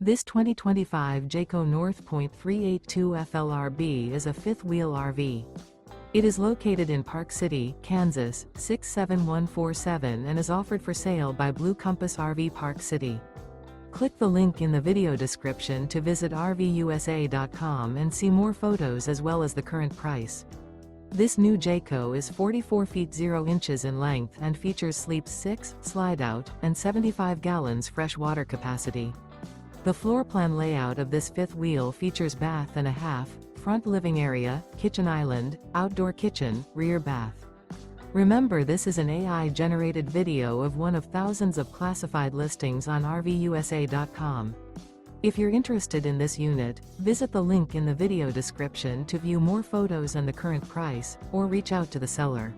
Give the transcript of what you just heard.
This 2025 Jayco North Point 382 FLRB is a fifth-wheel RV. It is located in Park City, Kansas, 67147 and is offered for sale by Blue Compass RV Park City. Click the link in the video description to visit RVUSA.com and see more photos as well as the current price. This new Jayco is 44 feet 0 inches in length and features sleeps 6, slide-out, and 75 gallons fresh water capacity. The floor plan layout of this fifth wheel features bath and a half, front living area, kitchen island, outdoor kitchen, rear bath. Remember, this is an AI-generated video of one of thousands of classified listings on RVUSA.com. If you're interested in this unit, visit the link in the video description to view more photos and the current price, or reach out to the seller.